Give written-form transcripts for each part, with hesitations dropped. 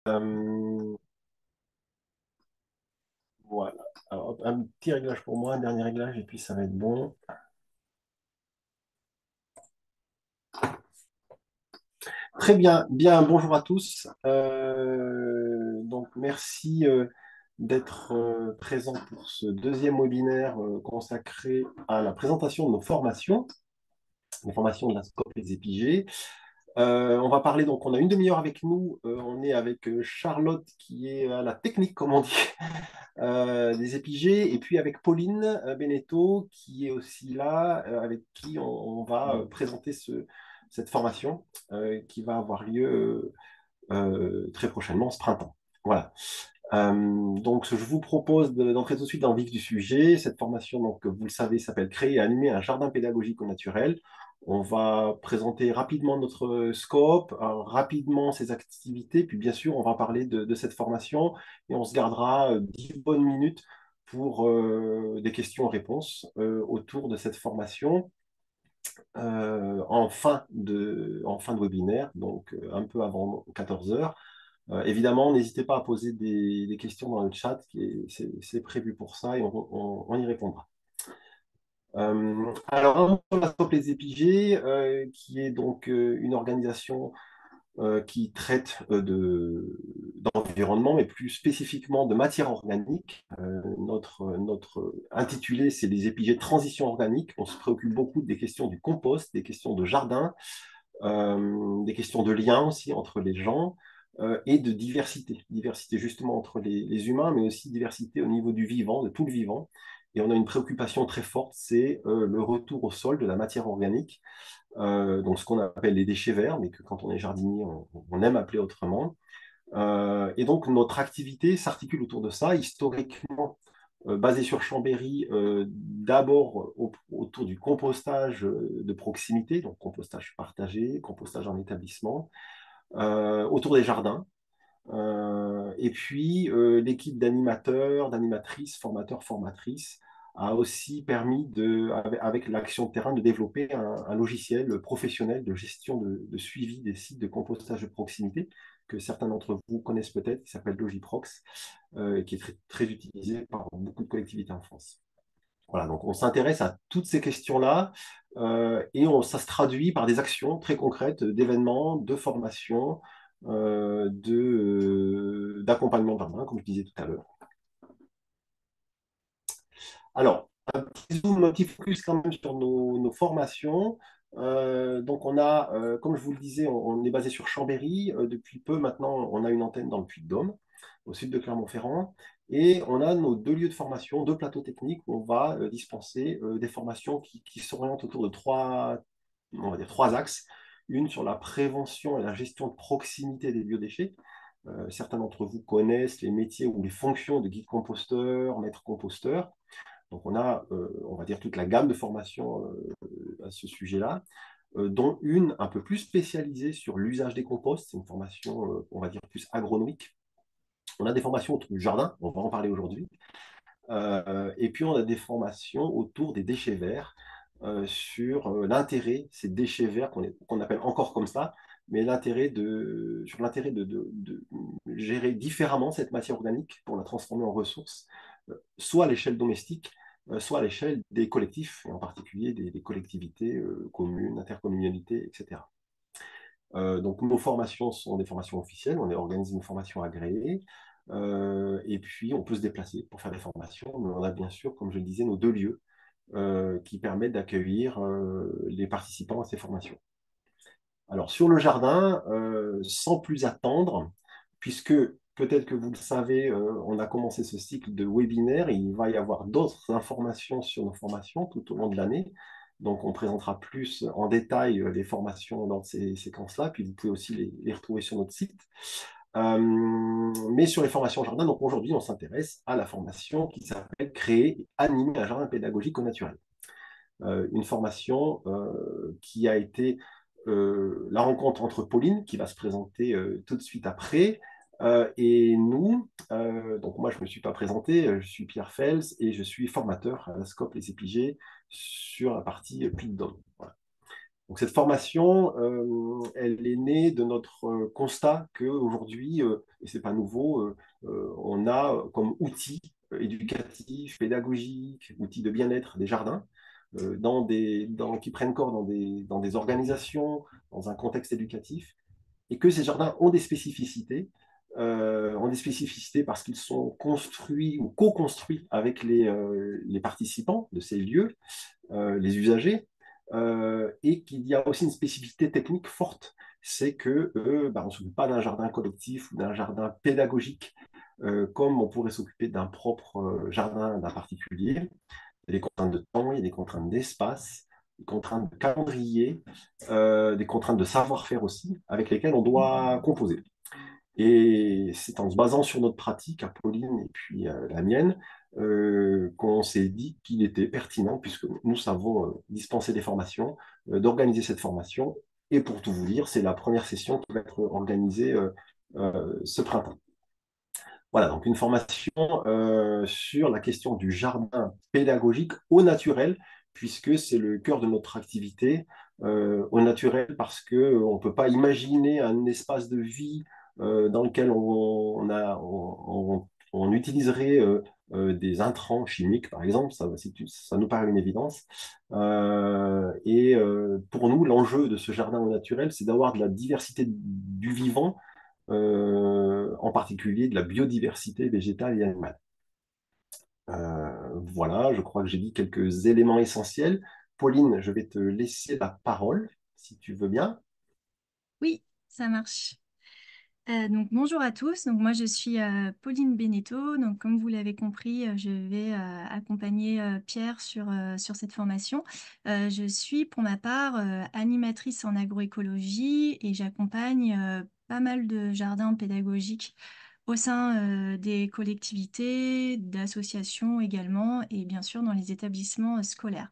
Euh, voilà. Alors, hop, un petit réglage pour moi, un dernier réglage, et puis ça va être bon. Très bien, bien, bonjour à tous. Donc, merci d'être présent pour ce deuxième webinaire consacré à la présentation de nos formations, les formations de la SCOP et des EPIG. On va parler, donc, on a une demi-heure avec nous. On est avec Charlotte qui est à la technique, comme on dit, des épigées, et puis avec Pauline Beneteau qui est aussi là, avec qui on va présenter cette formation qui va avoir lieu très prochainement, ce printemps. Voilà. Donc, je vous propose d'entrer tout de suite dans le vif du sujet. Cette formation, donc, vous le savez, s'appelle Créer et animer un jardin pédagogique au naturel. On va présenter rapidement notre scope, rapidement ses activités, puis bien sûr, on va parler de cette formation et on se gardera 10 bonnes minutes pour des questions-réponses autour de cette formation en fin de webinaire, donc un peu avant 14 heures. Évidemment, n'hésitez pas à poser des questions dans le chat, c'est prévu pour ça et on y répondra. Alors, un mot sur la SCOP Les Épigées, qui est donc une organisation qui traite d'environnement, mais plus spécifiquement de matière organique. Notre intitulé, c'est les épigées de transition organique. On se préoccupe beaucoup des questions du compost, des questions de jardin, des questions de lien aussi entre les gens et de diversité. Diversité justement entre les humains, mais aussi diversité au niveau du vivant, de tout le vivant. Et on a une préoccupation très forte, c'est le retour au sol de la matière organique, donc ce qu'on appelle les déchets verts, mais que quand on est jardinier, on aime appeler autrement. Et donc notre activité s'articule autour de ça, historiquement basée sur Chambéry, d'abord autour du compostage de proximité, donc compostage partagé, compostage en établissement, autour des jardins. Et puis, l'équipe d'animateurs, d'animatrices, formateurs, formatrices a aussi permis, avec l'action de terrain, de développer un logiciel professionnel de gestion de suivi des sites de compostage de proximité que certains d'entre vous connaissent peut-être, qui s'appelle Logiprox, et qui est très, très utilisé par beaucoup de collectivités en France. Voilà, donc on s'intéresse à toutes ces questions-là et ça se traduit par des actions très concrètes d'événements, de formation, d'accompagnement de jardin, comme je disais tout à l'heure. Alors, un petit zoom, un petit focus quand même sur nos formations. Donc, on a, comme je vous le disais, on est basé sur Chambéry. Depuis peu maintenant, on a une antenne dans le Puy-de-Dôme, au sud de Clermont-Ferrand. Et on a nos deux lieux de formation, deux plateaux techniques où on va dispenser des formations qui s'orientent autour de on va dire trois axes. Une sur la prévention et la gestion de proximité des biodéchets. Certains d'entre vous connaissent les métiers ou les fonctions de guide composteur, maître composteur. Donc on a, on va dire, toute la gamme de formations à ce sujet-là, dont une un peu plus spécialisée sur l'usage des composts. C'est une formation, on va dire, plus agronomique. On a des formations autour du jardin, on va en parler aujourd'hui. Et puis on a des formations autour des déchets verts, sur l'intérêt, ces déchets verts qu'on appelle encore comme ça, mais sur l'intérêt de gérer différemment cette matière organique pour la transformer en ressources, soit à l'échelle domestique, soit à l'échelle des collectifs, et en particulier des collectivités, communes, intercommunalités, etc. Donc nos formations sont des formations officielles, on est organisé une formation agréée, et puis on peut se déplacer pour faire des formations, mais on a bien sûr, comme je le disais, nos deux lieux qui permettent d'accueillir les participants à ces formations. Alors, sur le jardin, sans plus attendre, puisque peut-être que vous le savez, on a commencé ce cycle de webinaires et il va y avoir d'autres informations sur nos formations tout au long de l'année. Donc, on présentera plus en détail les formations dans ces séquences-là, puis vous pouvez aussi les retrouver sur notre site. Mais sur les formations jardin, donc aujourd'hui, on s'intéresse à la formation qui s'appelle Créer et animer un jardin pédagogique au naturel. Une formation qui a été la rencontre entre Pauline, qui va se présenter tout de suite après, et nous. Donc moi, je ne me suis pas présenté, je suis Pierre Fels et je suis formateur à la SCOP Les Épigées sur la partie Puy-de-Dôme. Voilà. Donc cette formation, elle est née de notre constat qu'aujourd'hui, et c'est pas nouveau, on a comme outils éducatifs, pédagogiques, outils de bien-être des jardins qui prennent corps dans des organisations, dans un contexte éducatif, et que ces jardins ont des spécificités parce qu'ils sont construits ou co-construits avec les participants de ces lieux, les usagers, et qu'il y a aussi une spécificité technique forte, c'est que on ne s'occupe pas d'un jardin collectif ou d'un jardin pédagogique comme on pourrait s'occuper d'un propre jardin d'un particulier. Il y a des contraintes de temps, il y a des contraintes d'espace, des contraintes de calendrier, des contraintes de savoir-faire aussi, avec lesquelles on doit composer. Et c'est en se basant sur notre pratique, Apolline et puis la mienne, qu'on s'est dit qu'il était pertinent, puisque nous savons dispenser des formations, d'organiser cette formation. Et pour tout vous dire, c'est la première session qui va être organisée ce printemps. Voilà, donc une formation sur la question du jardin pédagogique au naturel, puisque c'est le cœur de notre activité, au naturel, parce qu'on ne peut pas imaginer un espace de vie dans lequel on utiliserait des intrants chimiques, par exemple, ça nous paraît une évidence. Pour nous, l'enjeu de ce jardin au naturel, c'est d'avoir de la diversité du vivant en particulier de la biodiversité végétale et animale. Voilà, je crois que j'ai dit quelques éléments essentiels. Pauline, je vais te laisser la parole, si tu veux bien. Oui, ça marche. Donc bonjour à tous. Donc moi je suis Pauline Beneteau. Donc comme vous l'avez compris, je vais accompagner Pierre sur cette formation. Je suis pour ma part animatrice en agroécologie et j'accompagne pas mal de jardins pédagogiques au sein des collectivités, d'associations également et bien sûr dans les établissements scolaires.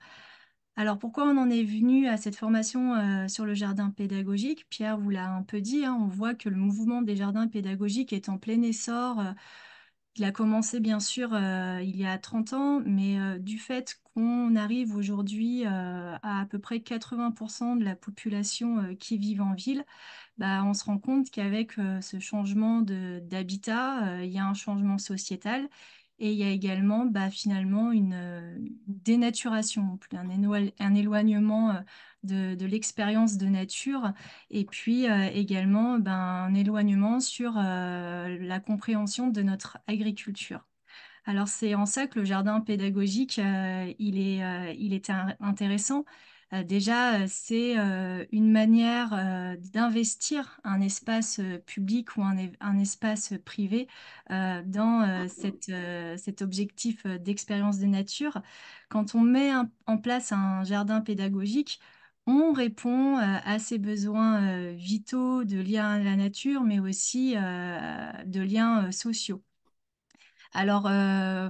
Alors pourquoi on en est venu à cette formation sur le jardin pédagogique? Pierre vous l'a un peu dit, hein, on voit que le mouvement des jardins pédagogiques est en plein essor. Il a commencé bien sûr il y a 30 ans, mais du fait qu'on arrive aujourd'hui à peu près 80% de la population qui vit en ville, bah, on se rend compte qu'avec ce changement d'habitat, il y a un changement sociétal et il y a également bah, finalement une dénaturation, un éloignement de l'expérience de nature et puis également bah, un éloignement sur la compréhension de notre agriculture. Alors c'est en ça que le jardin pédagogique, il est intéressant. Déjà, c'est une manière d'investir un espace public ou un espace privé dans cet objectif d'expérience de nature. Quand on met en place un jardin pédagogique, on répond à ces besoins vitaux de lien à la nature, mais aussi de liens sociaux. Alors,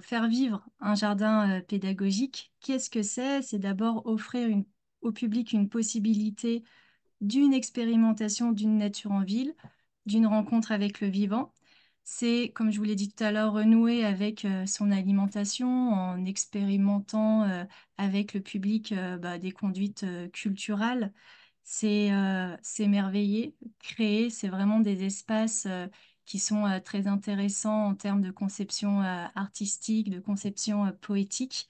faire vivre un jardin pédagogique, qu'est-ce que c'est? C'est d'abord offrir au public une possibilité d'une expérimentation d'une nature en ville, d'une rencontre avec le vivant. C'est, comme je vous l'ai dit tout à l'heure, renouer avec son alimentation en expérimentant avec le public bah, des conduites culturelles. C'est s'émerveiller, créer, c'est vraiment des espaces qui sont très intéressants en termes de conception artistique, de conception poétique.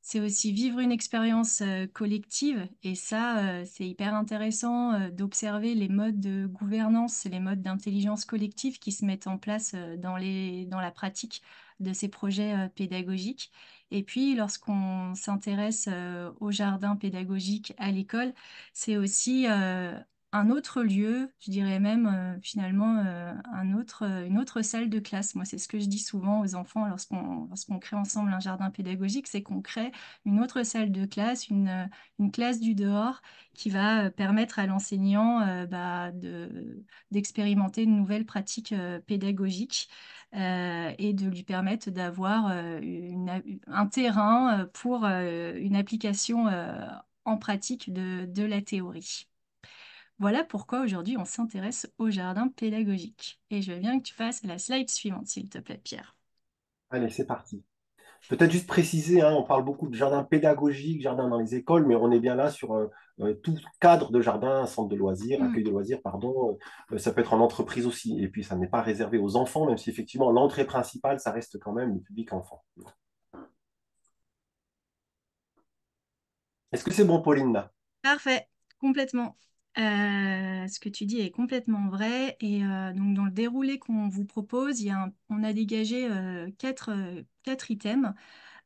C'est aussi vivre une expérience collective et ça, c'est hyper intéressant d'observer les modes de gouvernance et les modes d'intelligence collective qui se mettent en place dans la pratique de ces projets pédagogiques. Et puis, lorsqu'on s'intéresse au jardin pédagogique à l'école, c'est aussi un autre lieu, je dirais même finalement une autre salle de classe. Moi, c'est ce que je dis souvent aux enfants lorsqu'on crée ensemble un jardin pédagogique, c'est qu'on crée une autre salle de classe, une classe du dehors qui va permettre à l'enseignant bah, d'expérimenter de nouvelles pratiques pédagogiques et de lui permettre d'avoir un terrain pour une application en pratique de la théorie. Voilà pourquoi aujourd'hui on s'intéresse au jardin pédagogique. Et je veux bien que tu fasses la slide suivante, s'il te plaît, Pierre. Allez, c'est parti. Peut-être juste préciser, hein, on parle beaucoup de jardin pédagogique, jardin dans les écoles, mais on est bien là sur tout cadre de jardin, centre de loisirs, Mm. accueil de loisirs, pardon. Ça peut être en entreprise aussi. Et puis, ça n'est pas réservé aux enfants, même si effectivement, l'entrée principale, ça reste quand même le public enfant. Est-ce que c'est bon, Pauline, là? Parfait, complètement. Ce que tu dis est complètement vrai. Et donc, dans le déroulé qu'on vous propose, on a dégagé quatre items.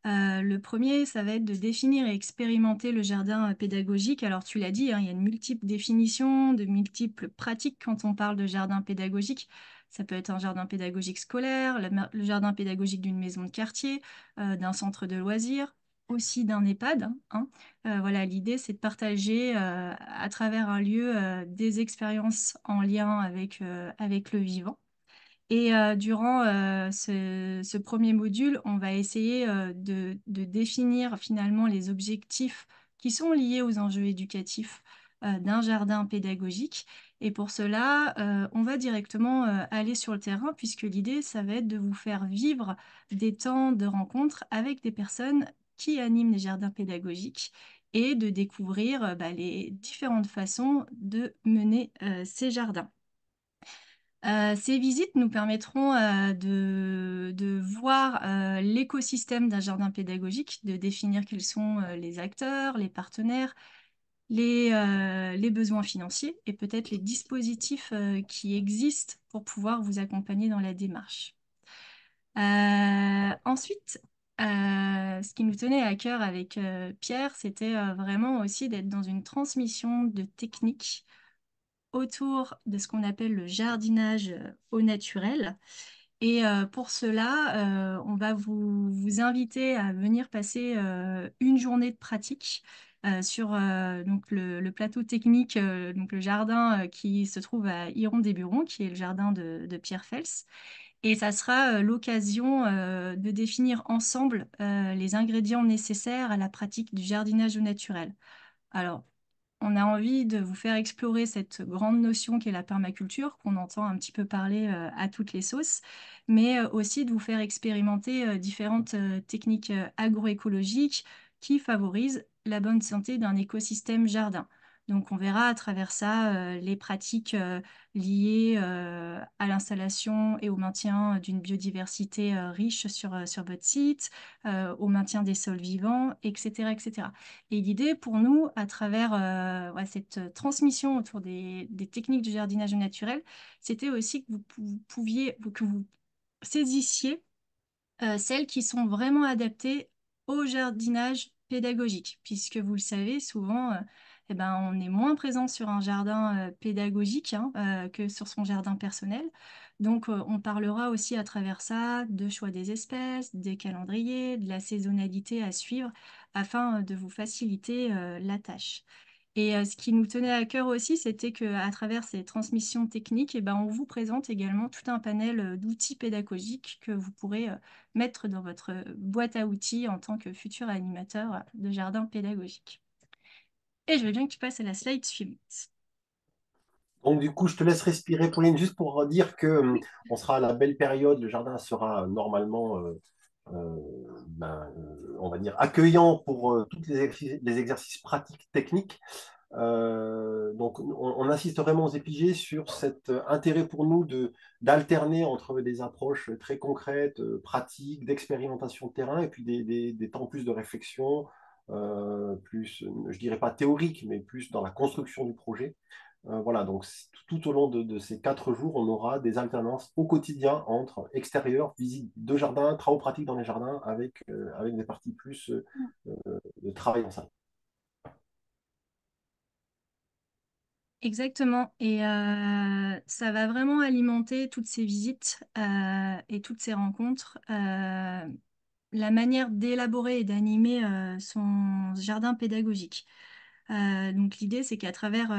Le premier, ça va être de définir et expérimenter le jardin pédagogique. Alors, tu l'as dit, hein, il y a de multiples définitions, de multiples pratiques quand on parle de jardin pédagogique. Ça peut être un jardin pédagogique scolaire, le jardin pédagogique d'une maison de quartier, d'un centre de loisirs, aussi d'un EHPAD, hein. Voilà, l'idée, c'est de partager à travers un lieu des expériences en lien avec le vivant. Et durant ce premier module, on va essayer de définir finalement les objectifs qui sont liés aux enjeux éducatifs d'un jardin pédagogique. Et pour cela, on va directement aller sur le terrain, puisque l'idée, ça va être de vous faire vivre des temps de rencontre avec des personnes qui animent les jardins pédagogiques et de découvrir les différentes façons de mener ces jardins. Ces visites nous permettront de voir l'écosystème d'un jardin pédagogique, de définir quels sont les acteurs, les partenaires, les besoins financiers et peut-être les dispositifs qui existent pour pouvoir vous accompagner dans la démarche. Ensuite, ce qui nous tenait à cœur avec Pierre, c'était vraiment aussi d'être dans une transmission de techniques autour de ce qu'on appelle le jardinage au naturel. Et pour cela, on va vous inviter à venir passer une journée de pratique sur donc le plateau technique, donc le jardin qui se trouve à Iron-des-Burons, qui est le jardin de Pierre Fels. Et ça sera l'occasion de définir ensemble les ingrédients nécessaires à la pratique du jardinage au naturel. Alors, on a envie de vous faire explorer cette grande notion qu'est la permaculture, qu'on entend un petit peu parler à toutes les sauces, mais aussi de vous faire expérimenter différentes techniques agroécologiques qui favorisent la bonne santé d'un écosystème jardin. Donc on verra à travers ça les pratiques liées à l'installation et au maintien d'une biodiversité riche sur votre site, au maintien des sols vivants, etc., etc. Et l'idée pour nous, à travers ouais, cette transmission autour des techniques du jardinage naturel, c'était aussi que vous pouviez, que vous saisissiez celles qui sont vraiment adaptées au jardinage pédagogique, puisque vous le savez, souvent, eh ben, on est moins présent sur un jardin pédagogique hein, que sur son jardin personnel. Donc, on parlera aussi à travers ça de choix des espèces, des calendriers, de la saisonnalité à suivre, afin de vous faciliter la tâche. Et ce qui nous tenait à cœur aussi, c'était qu'à travers ces transmissions techniques, eh ben, on vous présente également tout un panel d'outils pédagogiques que vous pourrez mettre dans votre boîte à outils en tant que futur animateur de jardin pédagogique. Et je veux bien que tu passes à la slide suivante. Donc, du coup, je te laisse respirer, Pauline, juste pour dire que Oui. on sera à la belle période. Le jardin sera normalement, on va dire, accueillant pour tous les exercices pratiques techniques. Donc, on insiste vraiment aux épigées sur cet intérêt pour nous d'alterner entre des approches très concrètes, pratiques, d'expérimentation de terrain, et puis des temps plus de réflexion, plus, je dirais pas théorique, mais plus dans la construction du projet. Voilà, donc tout au long de ces 4 jours, on aura des alternances au quotidien entre extérieur, visite de jardin, travaux pratiques dans les jardins, avec des parties plus de travail en salle. Exactement. Et ça va vraiment alimenter toutes ces visites et toutes ces rencontres. La manière d'élaborer et d'animer son jardin pédagogique. Donc l'idée, c'est qu'à travers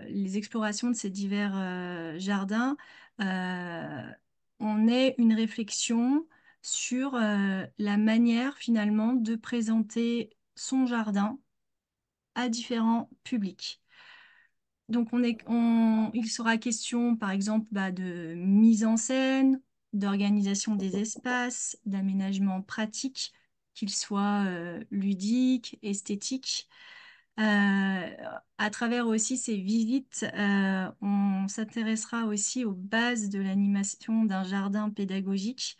les explorations de ces divers jardins, euh, on ait une réflexion sur la manière finalement de présenter son jardin à différents publics. Donc il sera question, par exemple, de mise en scène, d'organisation des espaces, d'aménagement pratique, qu'il soit ludique, esthétique. Euh, à travers aussi ces visites, on s'intéressera aussi aux bases de l'animation d'un jardin pédagogique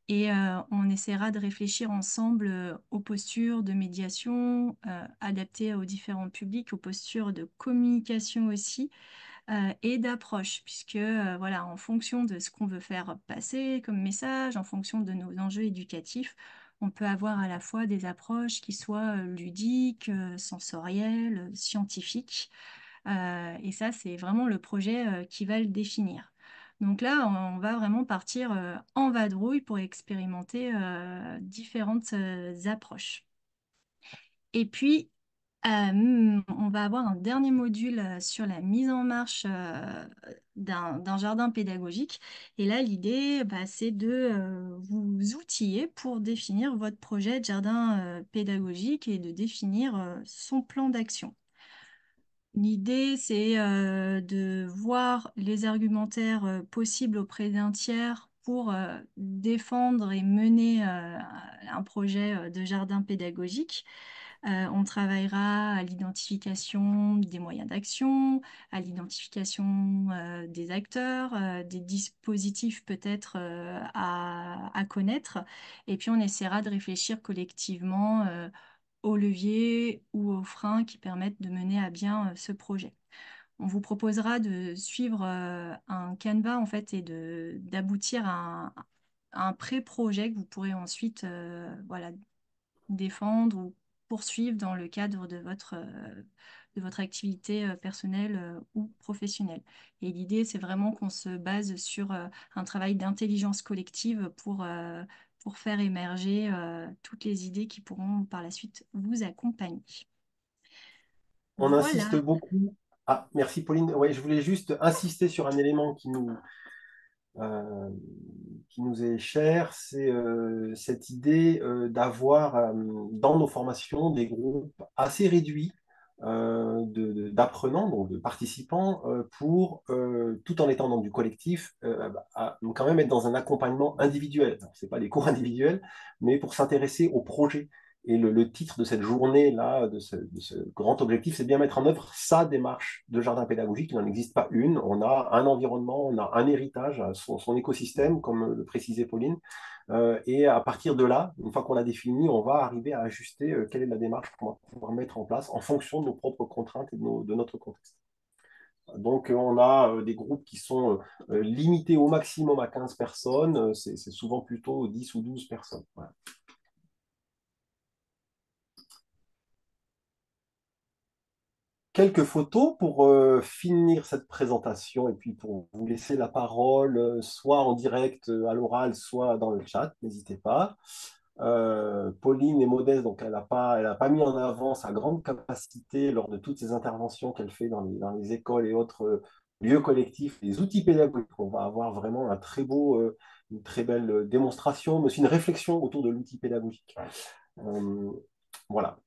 et on essaiera de réfléchir ensemble aux postures de médiation adaptées aux différents publics, aux postures de communication aussi et d'approche, puisque voilà, en fonction de ce qu'on veut faire passer comme message, en fonction de nos enjeux éducatifs, on peut avoir à la fois des approches qui soient ludiques, sensorielles, scientifiques. Et ça, c'est vraiment le projet qui va le définir. Donc là, on va vraiment partir en vadrouille pour expérimenter différentes approches. Et puis, on va avoir un dernier module sur la mise en marche d'un jardin pédagogique. Et là, l'idée, bah, c'est de vous outiller pour définir votre projet de jardin pédagogique et de définir son plan d'action. L'idée, c'est de voir les argumentaires possibles auprès d'un tiers pour défendre et mener un projet de jardin pédagogique. On travaillera à l'identification des moyens d'action, à l'identification des acteurs, des dispositifs peut-être à connaître. Et puis on essaiera de réfléchir collectivement aux leviers ou aux freins qui permettent de mener à bien ce projet. On vous proposera de suivre un Canva en fait et d'aboutir à un pré-projet que vous pourrez ensuite voilà, défendre ou poursuivre dans le cadre de votre activité personnelle ou professionnelle. Et l'idée, c'est vraiment qu'on se base sur un travail d'intelligence collective pour faire émerger toutes les idées qui pourront par la suite vous accompagner. On insiste Voilà. beaucoup. Ah, merci Pauline. Ouais, je voulais juste insister sur un élément euh, qui nous est cher, c'est cette idée d'avoir dans nos formations des groupes assez réduits d'apprenants, donc de participants, pour, tout en étant dans du collectif, quand même être dans un accompagnement individuel. Ce n'est pas des cours individuels, mais pour s'intéresser au projet. Et le titre de cette journée-là, de ce grand objectif, c'est bien mettre en œuvre sa démarche de jardin pédagogique. Il n'en existe pas une. On a un environnement, on a un héritage, son écosystème, comme le précisait Pauline. Et à partir de là, une fois qu'on l'a défini, on va arriver à ajuster quelle est la démarche qu'on va pouvoir mettre en place en fonction de nos propres contraintes et de notre contexte. Donc, on a des groupes qui sont limités au maximum à 15 personnes. C'est souvent plutôt 10 ou 12 personnes. Voilà. Quelques photos pour finir cette présentation et puis pour vous laisser la parole, soit en direct à l'oral, soit dans le chat, n'hésitez pas. Pauline est modeste, donc elle a pas mis en avant sa grande capacité lors de toutes ses interventions qu'elle fait dans les écoles et autres lieux collectifs, les outils pédagogiques. On va avoir vraiment une très belle démonstration, mais aussi une réflexion autour de l'outil pédagogique. Euh, voilà.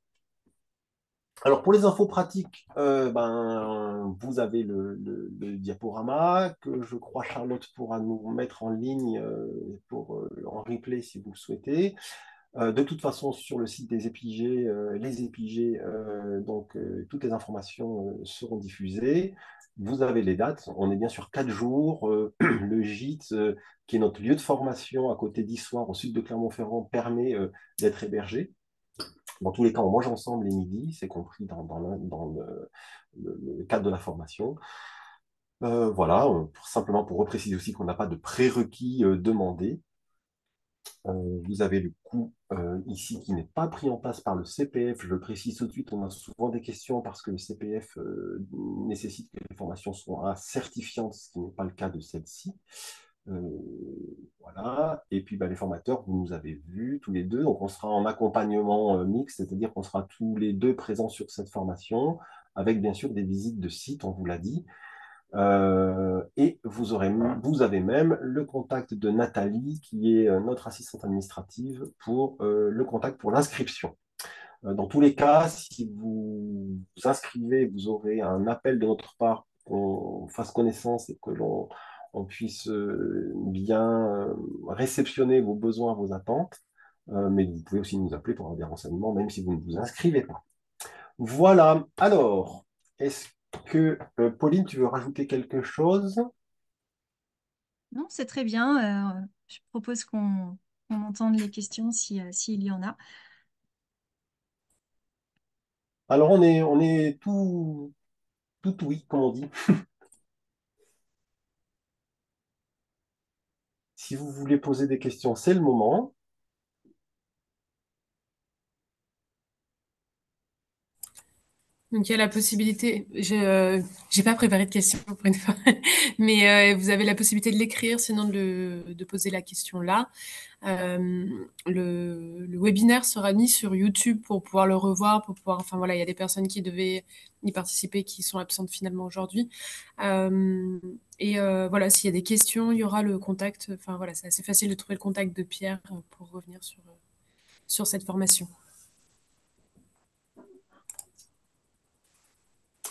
Alors, pour les infos pratiques, vous avez le diaporama que je crois Charlotte pourra nous mettre en ligne en replay si vous le souhaitez. De toute façon, sur le site des épigés, les épigés, toutes les informations seront diffusées. Vous avez les dates. On est bien sur 4 jours. Le gîte, qui est notre lieu de formation à côté d'Issoire, au sud de Clermont-Ferrand, permet d'être hébergé. Dans tous les cas, on mange ensemble les midis, c'est compris dans le cadre de la formation. Voilà, simplement pour repréciser aussi qu'on n'a pas de prérequis demandés. Vous avez le coût ici qui n'est pas pris en place par le CPF. Je le précise tout de suite, on a souvent des questions parce que le CPF nécessite que les formations soient certifiantes, ce qui n'est pas le cas de celle-ci. Euh, voilà. Et puis les formateurs, vous nous avez vus tous les deux. Donc on sera en accompagnement mixte, c'est-à-dire qu'on sera tous les deux présents sur cette formation, avec bien sûr des visites de site, on vous l'a dit. Et vous avez même le contact de Nathalie, qui est notre assistante administrative, pour le contact pour l'inscription. Dans tous les cas, si vous vous inscrivez, vous aurez un appel de notre part pour qu'on fasse connaissance et que on puisse bien réceptionner vos besoins, vos attentes. Mais vous pouvez aussi nous appeler pour avoir des renseignements, même si vous ne vous inscrivez pas. Voilà. Alors, est-ce que, Pauline, tu veux rajouter quelque chose? Non, c'est très bien. Je propose qu'on entende les questions si, s'il y en a. Alors, on est tout oui, comme on dit. Si vous voulez poser des questions, c'est le moment. Donc il y a la possibilité, j'ai pas préparé de questions pour une fois, mais vous avez la possibilité de l'écrire, sinon de poser la question là. Le webinaire sera mis sur YouTube pour pouvoir le revoir, pour pouvoir, enfin voilà, il y a des personnes qui devaient y participer qui sont absentes finalement aujourd'hui. Voilà, s'il y a des questions, il y aura le contact. Enfin voilà, c'est assez facile de trouver le contact de Pierre pour revenir sur cette formation.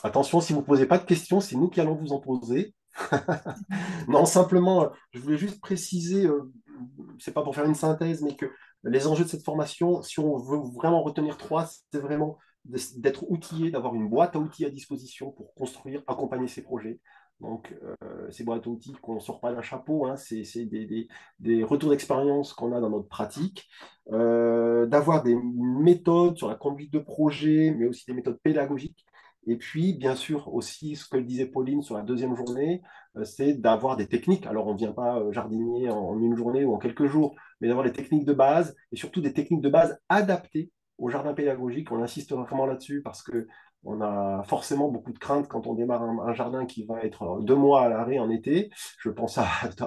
Attention, si vous ne posez pas de questions, c'est nous qui allons vous en poser. Non, simplement, je voulais juste préciser, c'est pas pour faire une synthèse, mais que les enjeux de cette formation, si on veut vraiment retenir trois, c'est vraiment d'être outillé, d'avoir une boîte à outils à disposition pour construire, accompagner ces projets. Donc, ces boîtes à outils qu'on ne sort pas d'un chapeau, hein, c'est des retours d'expérience qu'on a dans notre pratique, d'avoir des méthodes sur la conduite de projet, mais aussi des méthodes pédagogiques. Et puis, bien sûr, aussi, ce que disait Pauline sur la deuxième journée, c'est d'avoir des techniques. Alors, on ne vient pas jardinier en une journée ou en quelques jours, mais d'avoir des techniques de base et surtout des techniques de base adaptées au jardin pédagogique. On insiste vraiment là-dessus parce que on a forcément beaucoup de craintes quand on démarre un jardin qui va être 2 mois à l'arrêt en été. Je pense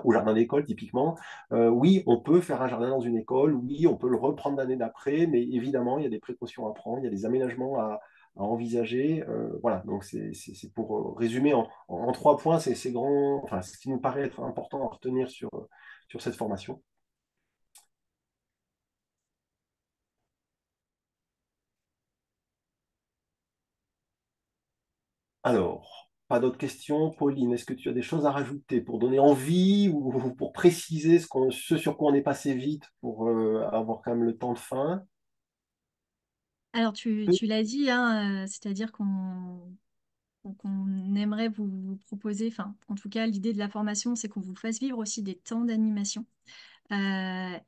au jardin d'école typiquement. Oui, on peut faire un jardin dans une école. Oui, on peut le reprendre l'année d'après, mais évidemment, il y a des précautions à prendre, il y a des aménagements à envisager. Voilà, donc c'est pour résumer en 3 points, c'est grand, enfin, ce qui nous paraît être important à retenir sur cette formation. Alors, pas d'autres questions. Pauline, est-ce que tu as des choses à rajouter pour donner envie ou pour préciser ce sur quoi on est passé vite pour avoir quand même le temps de fin? Alors, tu l'as dit, hein, c'est-à-dire qu'on aimerait vous proposer, enfin, en tout cas, l'idée de la formation, c'est qu'on vous fasse vivre aussi des temps d'animation. Voilà,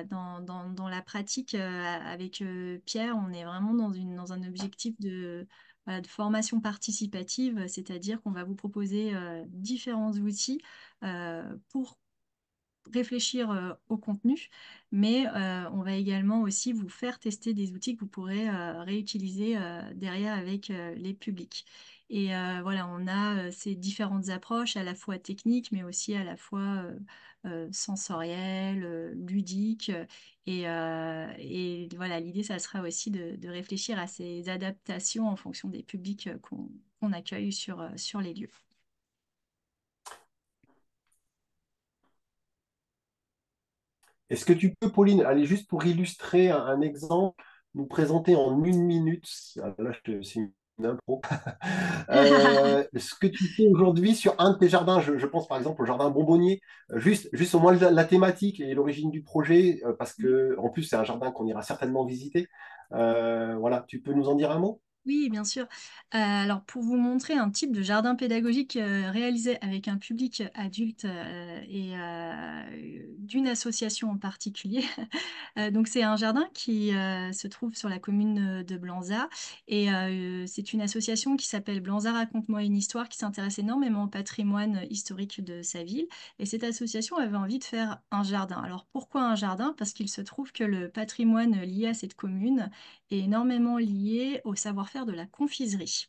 dans la pratique, avec Pierre, on est vraiment dans un objectif voilà, de formation participative, c'est-à-dire qu'on va vous proposer différents outils pour réfléchir au contenu, mais on va également aussi vous faire tester des outils que vous pourrez réutiliser derrière avec les publics. Voilà, on a ces différentes approches à la fois techniques, mais aussi à la fois sensorielles, ludiques. Et voilà, l'idée, ça sera aussi de réfléchir à ces adaptations en fonction des publics qu'on accueille sur les lieux. Est-ce que tu peux, Pauline, aller juste pour illustrer un exemple, nous présenter en une minute, là, c'est une impro, ce que tu fais aujourd'hui sur un de tes jardins, je pense par exemple au jardin bonbonnier, juste au moins la thématique et l'origine du projet, parce que en plus c'est un jardin qu'on ira certainement visiter. Voilà, tu peux nous en dire un mot? Oui, bien sûr. Alors, pour vous montrer un type de jardin pédagogique réalisé avec un public adulte d'une association en particulier. Donc, c'est un jardin qui se trouve sur la commune de Blanza. C'est une association qui s'appelle Blanza Raconte-moi une histoire qui s'intéresse énormément au patrimoine historique de sa ville. Et cette association avait envie de faire un jardin. Alors, pourquoi un jardin? Parce qu'il se trouve que le patrimoine lié à cette commune est énormément lié au savoir-faire de la confiserie.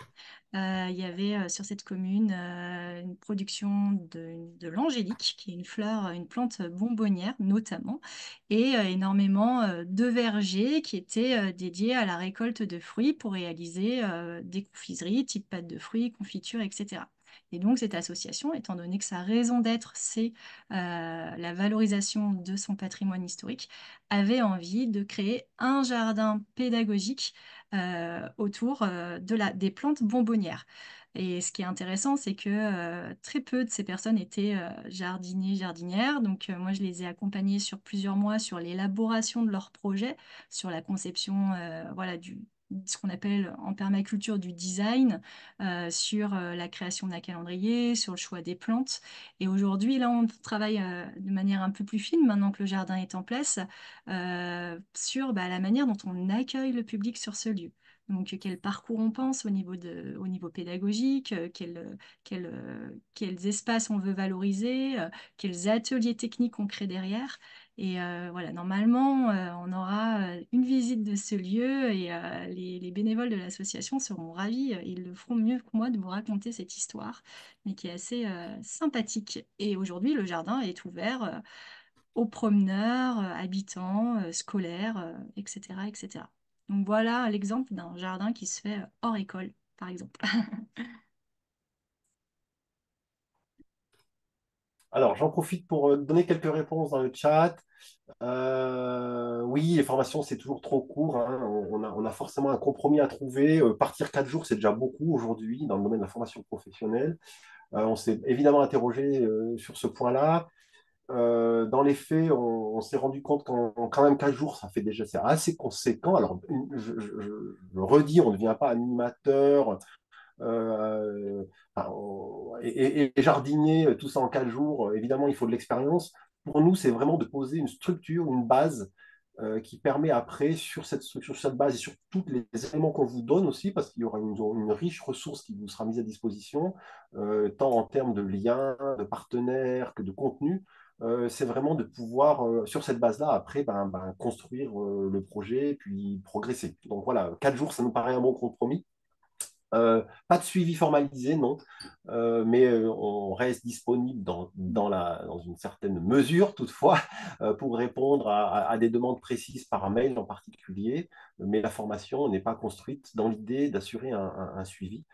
Il y avait sur cette commune une production de l'angélique, qui est une fleur, une plante bonbonnière notamment, et énormément de vergers qui étaient dédiés à la récolte de fruits pour réaliser des confiseries type pâte de fruits, confiture, etc. Et donc, cette association, étant donné que sa raison d'être, c'est la valorisation de son patrimoine historique, avait envie de créer un jardin pédagogique autour des plantes bonbonnières. Et ce qui est intéressant, c'est que très peu de ces personnes étaient jardiniers, jardinières. Donc, moi, je les ai accompagnés sur plusieurs mois sur l'élaboration de leurs projets, sur la conception voilà, ce qu'on appelle en permaculture du design, sur la création d'un calendrier, sur le choix des plantes. Et aujourd'hui, là, on travaille de manière un peu plus fine, maintenant que le jardin est en place, sur la manière dont on accueille le public sur ce lieu. Donc, quel parcours on pense au niveau pédagogique, quels espaces on veut valoriser, quels ateliers techniques on crée derrière. Et voilà, normalement, on aura une visite de ce lieu et les bénévoles de l'association seront ravis. Ils le feront mieux que moi de vous raconter cette histoire, mais qui est assez sympathique. Et aujourd'hui, le jardin est ouvert aux promeneurs, habitants, scolaires, etc., etc. Donc voilà l'exemple d'un jardin qui se fait hors école, par exemple. Alors, j'en profite pour donner quelques réponses dans le chat. Oui, les formations, c'est toujours trop court, hein. On a forcément un compromis à trouver. Partir 4 jours, c'est déjà beaucoup aujourd'hui dans le domaine de la formation professionnelle. On s'est évidemment interrogé sur ce point-là. Dans les faits, on s'est rendu compte qu'en quand même 4 jours, ça fait déjà, c'est assez conséquent. Alors, je redis, on ne devient pas animateur enfin, et jardinier, tout ça en 4 jours. Évidemment, il faut de l'expérience. Pour nous, c'est vraiment de poser une structure, une base qui permet après, sur cette structure, sur cette base et sur tous les éléments qu'on vous donne aussi, parce qu'il y aura une riche ressource qui vous sera mise à disposition, tant en termes de liens, de partenaires que de contenu. C'est vraiment de pouvoir, sur cette base-là, après, construire le projet, puis progresser. Donc voilà, 4 jours, ça nous paraît un bon compromis. Pas de suivi formalisé, non. Mais on reste disponible dans une certaine mesure, toutefois, pour répondre à des demandes précises par mail en particulier. Mais la formation n'est pas construite dans l'idée d'assurer un suivi.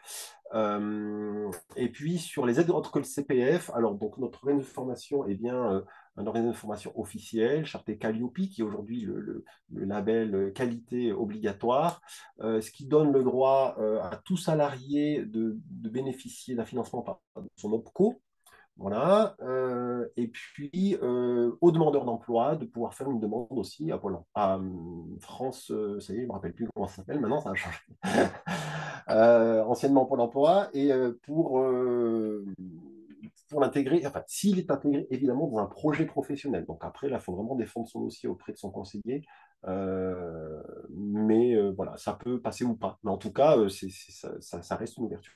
Et puis, sur les aides autres que le CPF, alors, donc, notre organisme de formation est bien un organisme de formation officiel, charté Calliope, qui est aujourd'hui le label qualité obligatoire, ce qui donne le droit à tout salarié de bénéficier d'un financement par son OPCO. Voilà. Et puis, aux demandeurs d'emploi, de pouvoir faire une demande aussi à France, ça y est, je ne me rappelle plus comment ça s'appelle, maintenant ça a changé. Anciennement Pôle emploi, et pour l'intégrer, enfin, s'il est intégré évidemment dans un projet professionnel. Donc après, là, il faut vraiment défendre son dossier auprès de son conseiller. Mais voilà, ça peut passer ou pas. Mais en tout cas, ça reste une ouverture.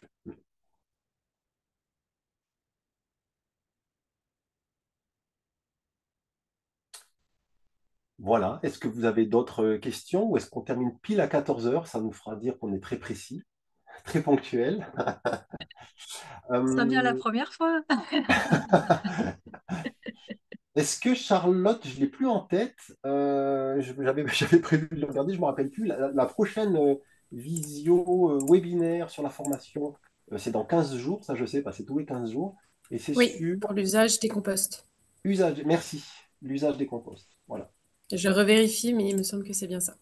Voilà. Est-ce que vous avez d'autres questions ou est-ce qu'on termine pile à 14 heures? Ça nous fera dire qu'on est très précis, très ponctuel. Ce sera bien la Euh, première fois. Est-ce que Charlotte, je ne l'ai plus en tête, j'avais prévu de le regarder, je ne me rappelle plus, la prochaine visio webinaire sur la formation, c'est dans 15 jours, ça je sais, c'est tous les 15 jours, et c'est Oui, sur pour l'usage des composts. merci, l'usage des composts. Voilà. Je revérifie, mais il me semble que c'est bien ça.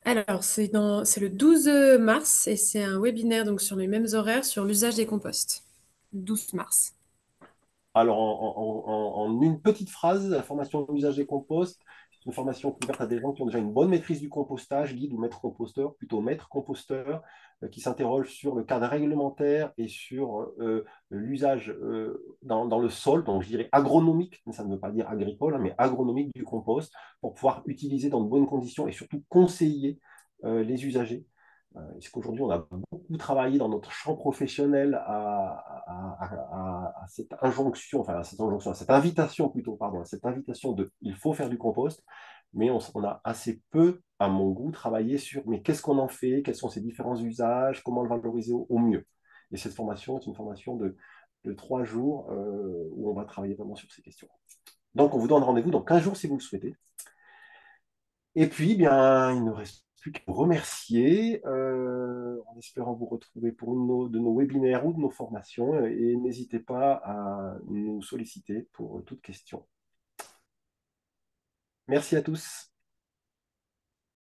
Alors, c'est le 12 mars et c'est un webinaire donc sur les mêmes horaires sur l'usage des composts. 12 mars. Alors, en une petite phrase, la formation d'usage des composts, c'est une formation ouverte à des gens qui ont déjà une bonne maîtrise du compostage, guide ou maître composteur, plutôt maître composteur, qui s'interroge sur le cadre réglementaire et sur l'usage dans le sol, donc je dirais agronomique, mais ça ne veut pas dire agricole, hein, mais agronomique du compost, pour pouvoir utiliser dans de bonnes conditions et surtout conseiller les usagers. Est-ce qu'aujourd'hui, on a beaucoup travaillé dans notre champ professionnel à cette injonction, enfin à cette invitation plutôt, pardon, à cette invitation de il faut faire du compost, mais on a assez peu, à mon goût, travaillé sur mais qu'est-ce qu'on en fait, quels sont ses différents usages, comment le valoriser au mieux. Et cette formation est une formation de 3 jours où on va travailler vraiment sur ces questions. Donc, on vous donne rendez-vous dans 15 jours si vous le souhaitez. Et puis, bien, il ne reste plus qu'à vous remercier, en espérant vous retrouver pour de nos webinaires ou de nos formations. Et n'hésitez pas à nous solliciter pour toute question. Merci à tous.